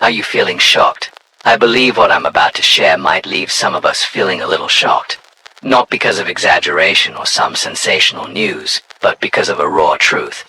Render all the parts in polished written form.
Are you feeling shocked? I believe what I'm about to share might leave some of us feeling a little shocked. Not because of exaggeration or some sensational news, but because of a raw truth.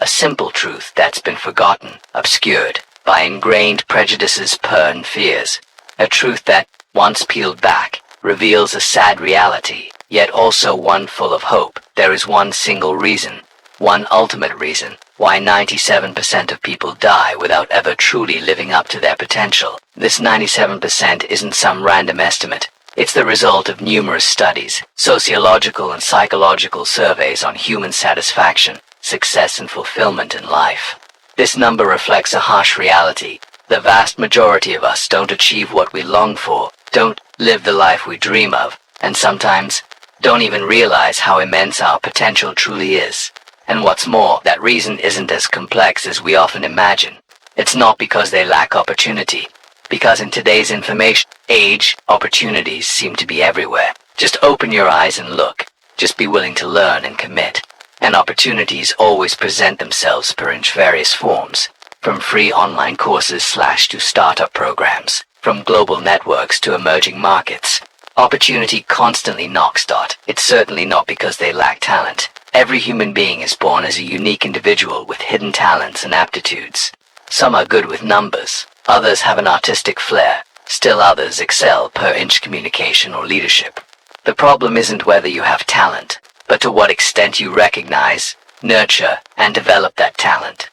A simple truth that's been forgotten, obscured, by ingrained prejudices, and fears. A truth that, once peeled back, reveals a sad reality, yet also one full of hope. There is one single reason, one ultimate reason, why 97% of people die without ever truly living up to their potential. This 97% isn't some random estimate. It's the result of numerous studies, sociological and psychological surveys on human satisfaction, success and fulfillment in life. This number reflects a harsh reality. The vast majority of us don't achieve what we long for, don't live the life we dream of, and sometimes don't even realize how immense our potential truly is. And what's more, that reason isn't as complex as we often imagine. It's not because they lack opportunity. Because in today's information age, opportunities seem to be everywhere. Just open your eyes and look. Just be willing to learn and commit. And opportunities always present themselves in various forms. From free online courses to startup programs. From global networks to emerging markets. Opportunity constantly knocks. It's certainly not because they lack talent. Every human being is born as a unique individual with hidden talents and aptitudes. Some are good with numbers. Others have an artistic flair. Still others excel in communication or leadership. The problem isn't whether you have talent, but to what extent you recognize, nurture, and develop that talent.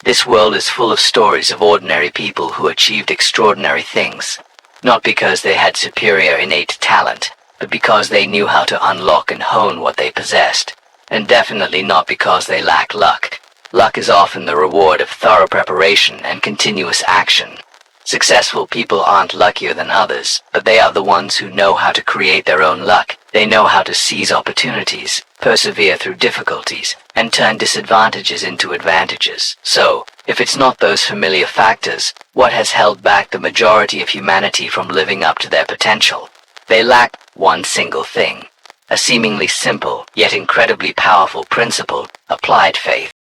This world is full of stories of ordinary people who achieved extraordinary things, not because they had superior innate talent, but because they knew how to unlock and hone what they possessed, and definitely not because they lack luck. Luck is often the reward of thorough preparation and continuous action. Successful people aren't luckier than others, but they are the ones who know how to create their own luck. They know how to seize opportunities, persevere through difficulties, and turn disadvantages into advantages. So, if it's not those familiar factors, what has held back the majority of humanity from living up to their potential? They lack one single thing. A seemingly simple, yet incredibly powerful principle: applied faith.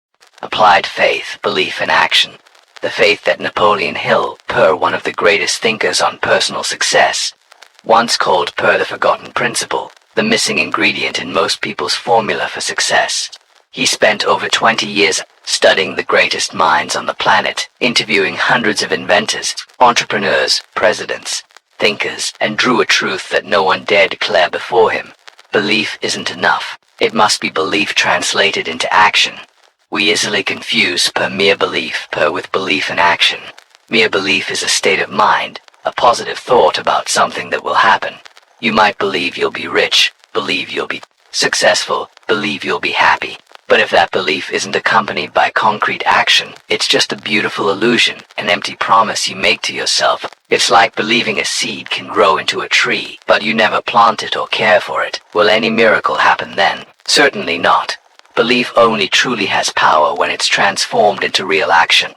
Applied faith, belief in action. The faith that Napoleon Hill, one of the greatest thinkers on personal success, once called the forgotten principle, the missing ingredient in most people's formula for success. He spent over 20 years studying the greatest minds on the planet, interviewing hundreds of inventors, entrepreneurs, presidents, thinkers, and drew a truth that no one dared declare before him. Belief isn't enough. It must be belief translated into action. We easily confuse mere belief with belief in action. Mere belief is a state of mind, a positive thought about something that will happen. You might believe you'll be rich, believe you'll be successful, believe you'll be happy. But if that belief isn't accompanied by concrete action, it's just a beautiful illusion, an empty promise you make to yourself. It's like believing a seed can grow into a tree, but you never plant it or care for it. Will any miracle happen then? Certainly not. Belief only truly has power when it's transformed into real action.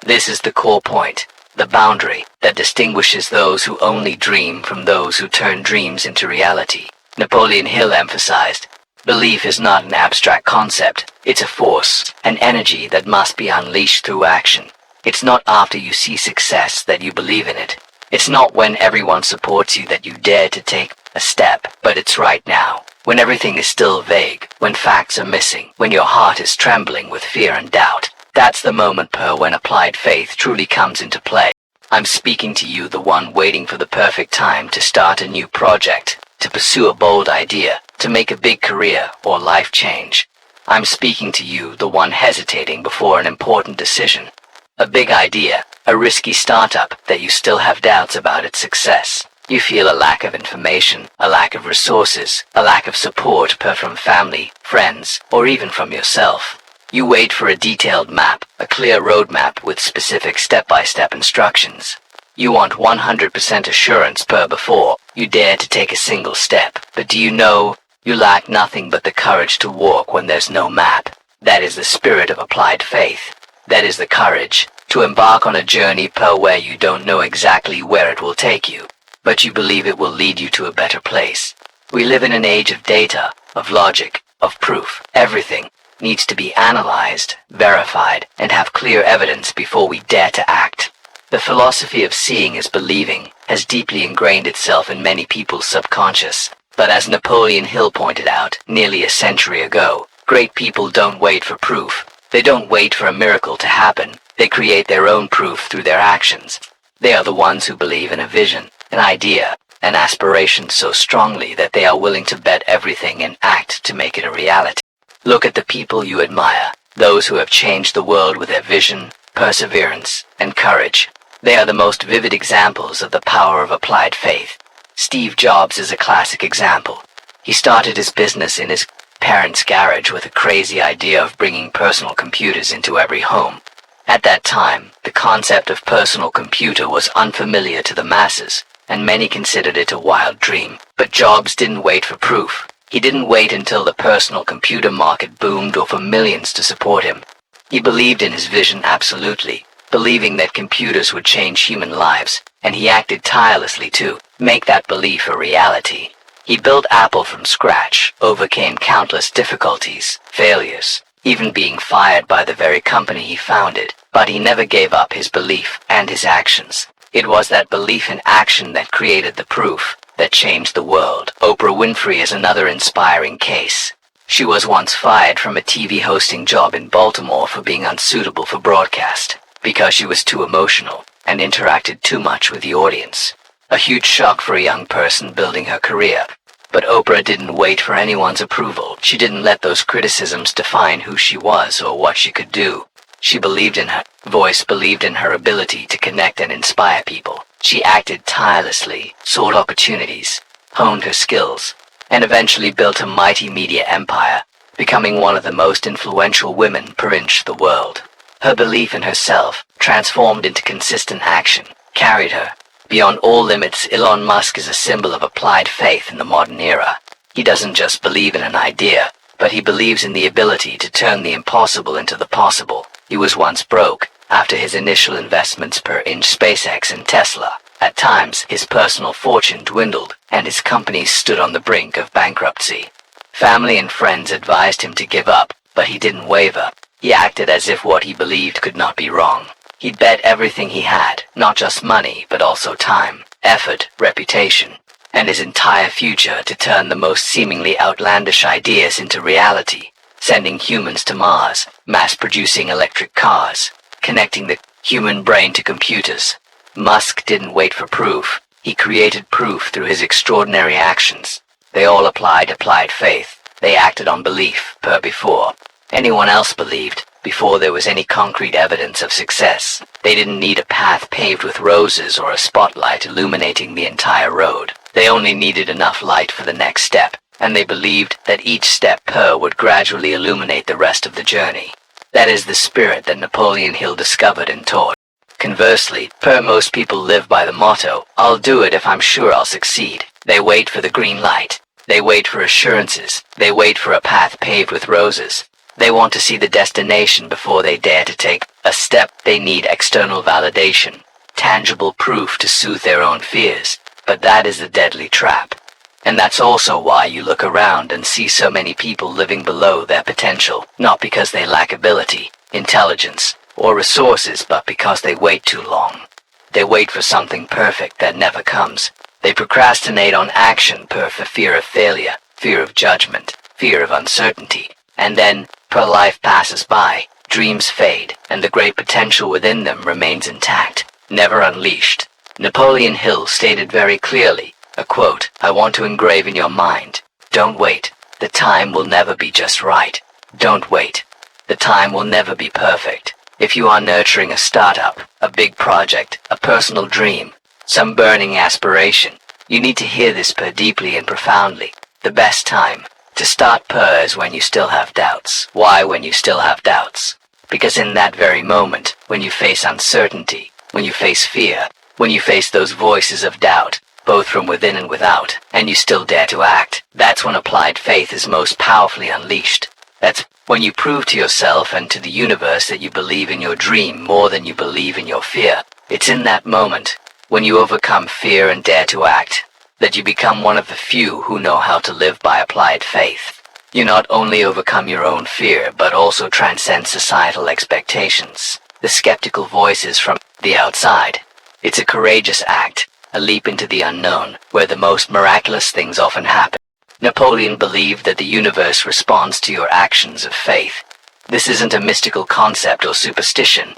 This is the core point, the boundary that distinguishes those who only dream from those who turn dreams into reality. Napoleon Hill emphasized, belief is not an abstract concept, it's a force, an energy that must be unleashed through action. It's not after you see success that you believe in it. It's not when everyone supports you that you dare to take a step, but it's right now. When everything is still vague, when facts are missing, when your heart is trembling with fear and doubt, that's the moment when applied faith truly comes into play. I'm speaking to you, the one waiting for the perfect time to start a new project, to pursue a bold idea, to make a big career or life change. I'm speaking to you, the one hesitating before an important decision. A big idea, a risky startup that you still have doubts about its success. You feel a lack of information, a lack of resources, a lack of support from family, friends, or even from yourself. You wait for a detailed map, a clear roadmap with specific step-by-step instructions. You want 100% assurance before you dare to take a single step. But do you know, you lack nothing but the courage to walk when there's no map. That is the spirit of applied faith. That is the courage to embark on a journey where you don't know exactly where it will take you, but you believe it will lead you to a better place. We live in an age of data, of logic, of proof. Everything needs to be analyzed, verified, and have clear evidence before we dare to act. The philosophy of seeing as believing has deeply ingrained itself in many people's subconscious. But as Napoleon Hill pointed out nearly a century ago, great people don't wait for proof. They don't wait for a miracle to happen. They create their own proof through their actions. They are the ones who believe in a vision, an idea, an aspiration so strongly that they are willing to bet everything and act to make it a reality. Look at the people you admire, those who have changed the world with their vision, perseverance, and courage. They are the most vivid examples of the power of applied faith. Steve Jobs is a classic example. He started his business in his parents' garage with a crazy idea of bringing personal computers into every home. At that time, the concept of personal computer was unfamiliar to the masses, and many considered it a wild dream. But Jobs didn't wait for proof. He didn't wait until the personal computer market boomed or for millions to support him. He believed in his vision absolutely, believing that computers would change human lives, and he acted tirelessly to make that belief a reality. He built Apple from scratch, overcame countless difficulties, failures, even being fired by the very company he founded, but he never gave up his belief and his actions. It was that belief in action that created the proof that changed the world. Oprah Winfrey is another inspiring case. She was once fired from a TV hosting job in Baltimore for being unsuitable for broadcast, because she was too emotional and interacted too much with the audience. A huge shock for a young person building her career. But Oprah didn't wait for anyone's approval. She didn't let those criticisms define who she was or what she could do. She believed in her voice, believed in her ability to connect and inspire people. She acted tirelessly, sought opportunities, honed her skills, and eventually built a mighty media empire, becoming one of the most influential women per inch the world. Her belief in herself, transformed into consistent action, carried her beyond all limits. Elon Musk is a symbol of applied faith in the modern era. He doesn't just believe in an idea, but he believes in the ability to turn the impossible into the possible. He was once broke after his initial investments in SpaceX and Tesla. At times, his personal fortune dwindled, and his companies stood on the brink of bankruptcy. Family and friends advised him to give up, but he didn't waver. He acted as if what he believed could not be wrong. He'd bet everything he had, not just money, but also time, effort, reputation, and his entire future to turn the most seemingly outlandish ideas into reality, sending humans to Mars, mass-producing electric cars, connecting the human brain to computers. Musk didn't wait for proof. He created proof through his extraordinary actions. They all applied faith. They acted on belief, before anyone else believed, before there was any concrete evidence of success. They didn't need a path paved with roses or a spotlight illuminating the entire road. They only needed enough light for the next step, and they believed that each step would gradually illuminate the rest of the journey. That is the spirit that Napoleon Hill discovered and taught. Conversely, most people live by the motto, "I'll do it if I'm sure I'll succeed." They wait for the green light. They wait for assurances. They wait for a path paved with roses. They want to see the destination before they dare to take a step. They need external validation, tangible proof to soothe their own fears. But that is a deadly trap. And that's also why you look around and see so many people living below their potential, not because they lack ability, intelligence, or resources, but because they wait too long. They wait for something perfect that never comes. They procrastinate on action for fear of failure, fear of judgment, fear of uncertainty. And then, life passes by, dreams fade, and the great potential within them remains intact, never unleashed. Napoleon Hill stated very clearly, a quote, "I want to engrave in your mind. Don't wait. The time will never be just right. Don't wait. The time will never be perfect." If you are nurturing a startup, a big project, a personal dream, some burning aspiration, you need to hear this deeply and profoundly. The best time to start is when you still have doubts. Why when you still have doubts? Because in that very moment, when you face uncertainty, when you face fear, when you face those voices of doubt, both from within and without, and you still dare to act, that's when applied faith is most powerfully unleashed. That's when you prove to yourself and to the universe that you believe in your dream more than you believe in your fear. It's in that moment, when you overcome fear and dare to act, that you become one of the few who know how to live by applied faith. You not only overcome your own fear, but also transcend societal expectations, the skeptical voices from the outside, It's a courageous act, a leap into the unknown, where the most miraculous things often happen. Napoleon believed that the universe responds to your actions of faith. This isn't a mystical concept or superstition.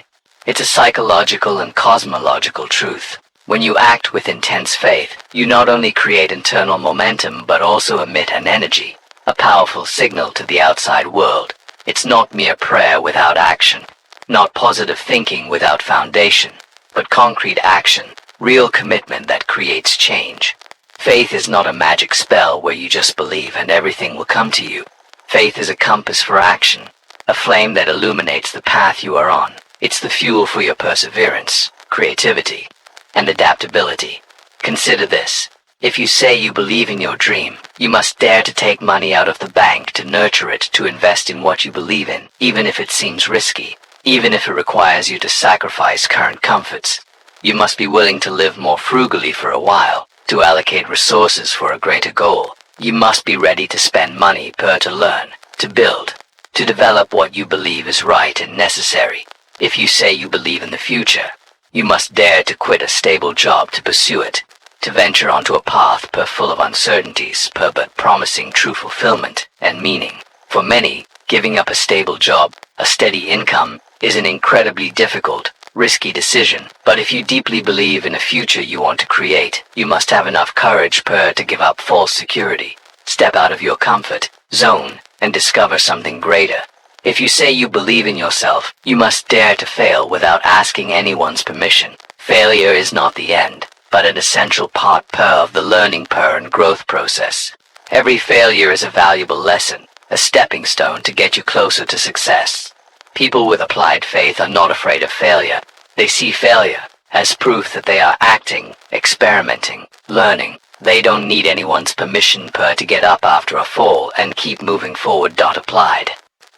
It's a psychological and cosmological truth. When you act with intense faith, you not only create internal momentum but also emit an energy, a powerful signal to the outside world. It's not mere prayer without action, not positive thinking without foundation, but concrete action, real commitment that creates change. Faith is not a magic spell where you just believe and everything will come to you. Faith is a compass for action, a flame that illuminates the path you are on. It's the fuel for your perseverance, creativity, and adaptability. Consider this. If you say you believe in your dream, you must dare to take money out of the bank to nurture it, to invest in what you believe in, even if it seems risky, even if it requires you to sacrifice current comforts. You must be willing to live more frugally for a while, to allocate resources for a greater goal. You must be ready to spend money to learn, to build, to develop what you believe is right and necessary. If you say you believe in the future, you must dare to quit a stable job to pursue it, to venture onto a path full of uncertainties but promising true fulfillment and meaning. For many, giving up a stable job, a steady income, is an incredibly difficult, risky decision. But if you deeply believe in a future you want to create, you must have enough courage to give up false security, step out of your comfort zone, and discover something greater. If you say you believe in yourself, you must dare to fail without asking anyone's permission. Failure is not the end, but an essential part of the learning and growth process. Every failure is a valuable lesson, a stepping stone to get you closer to success. People with applied faith are not afraid of failure. They see failure as proof that they are acting, experimenting, learning. They don't need anyone's permission to get up after a fall and keep moving forward. Applied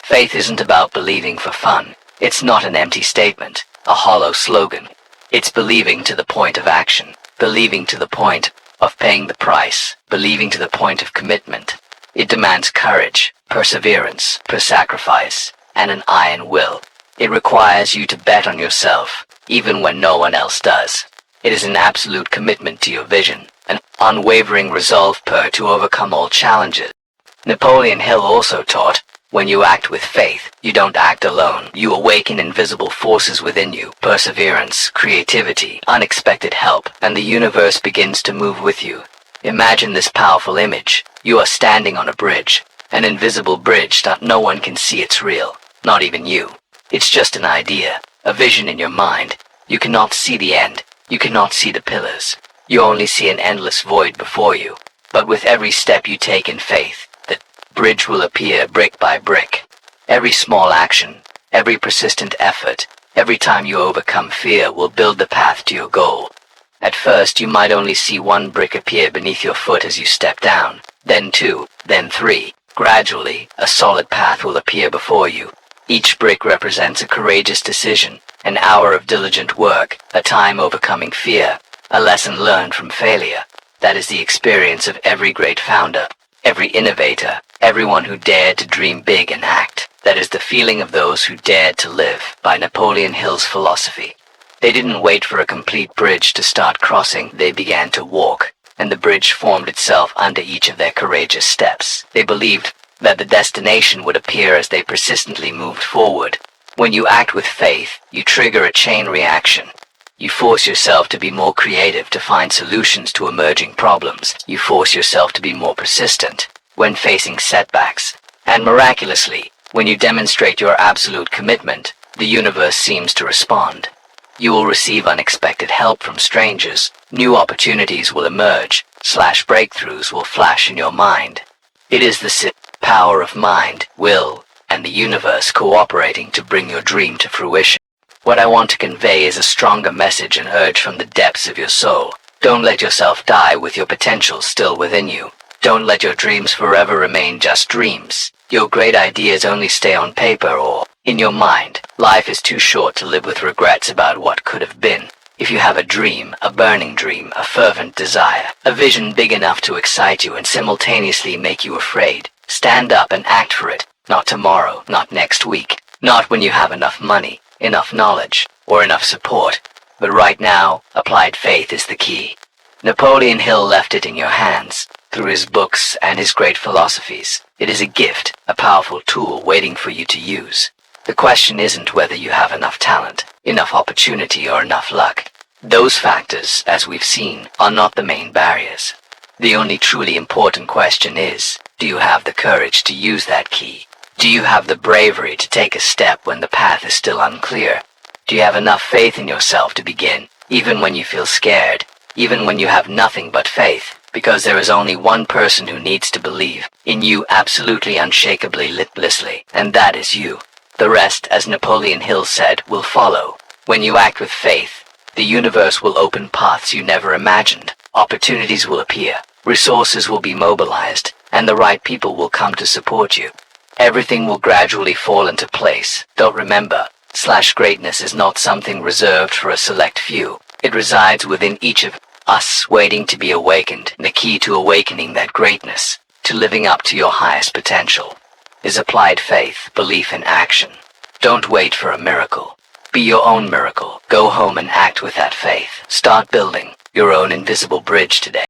faith isn't about believing for fun. It's not an empty statement, a hollow slogan. It's believing to the point of action, believing to the point of paying the price, believing to the point of commitment. It demands courage, perseverance, sacrifice, and an iron will. It requires you to bet on yourself, even when no one else does. It is an absolute commitment to your vision, an unwavering resolve to overcome all challenges. Napoleon Hill also taught, when you act with faith, you don't act alone. You awaken invisible forces within you, perseverance, creativity, unexpected help, and the universe begins to move with you. Imagine this powerful image. You are standing on a bridge, an invisible bridge that no one can see. It's real, not even you. It's just an idea, a vision in your mind. You cannot see the end. You cannot see the pillars. You only see an endless void before you. But with every step you take in faith, the bridge will appear brick by brick. Every small action, every persistent effort, every time you overcome fear will build the path to your goal. At first you might only see one brick appear beneath your foot as you step down, then two, then three. Gradually, a solid path will appear before you. Each brick represents a courageous decision, an hour of diligent work, a time overcoming fear, a lesson learned from failure. That is the experience of every great founder, every innovator, everyone who dared to dream big and act. That is the feeling of those who dared to live by Napoleon Hill's philosophy. They didn't wait for a complete bridge to start crossing. They began to walk, and the bridge formed itself under each of their courageous steps. They believed that the destination would appear as they persistently moved forward. When you act with faith, you trigger a chain reaction. You force yourself to be more creative, to find solutions to emerging problems. You force yourself to be more persistent when facing setbacks. And miraculously, when you demonstrate your absolute commitment, the universe seems to respond. You will receive unexpected help from strangers. New opportunities will emerge. Breakthroughs will flash in your mind. It is the power of mind, will, and the universe cooperating to bring your dream to fruition. What I want to convey is a stronger message and urge from the depths of your soul. Don't let yourself die with your potential still within you. Don't let your dreams forever remain just dreams. Your great ideas only stay on paper or in your mind. Life is too short to live with regrets about what could have been. If you have a dream, a burning dream, a fervent desire, a vision big enough to excite you and simultaneously make you afraid, stand up and act for it. Not tomorrow, not next week, not when you have enough money, enough knowledge, or enough support. But right now, applied faith is the key. Napoleon Hill left it in your hands, through his books and his great philosophies. It is a gift, a powerful tool waiting for you to use. The question isn't whether you have enough talent, enough opportunity, or enough luck. Those factors, as we've seen, are not the main barriers. The only truly important question is, do you have the courage to use that key? Do you have the bravery to take a step when the path is still unclear? Do you have enough faith in yourself to begin, even when you feel scared, even when you have nothing but faith? Because there is only one person who needs to believe in you absolutely, unshakably, limitlessly, and that is you. The rest, as Napoleon Hill said, will follow. When you act with faith, the universe will open paths you never imagined. Opportunities will appear, resources will be mobilized, and the right people will come to support you. Everything will gradually fall into place. Don't remember, greatness is not something reserved for a select few. It resides within each of us, waiting to be awakened. The key to awakening that greatness, to living up to your highest potential, is applied faith, belief in action. Don't wait for a miracle. Be your own miracle. Go home and act with that faith. Start building your own invisible bridge today.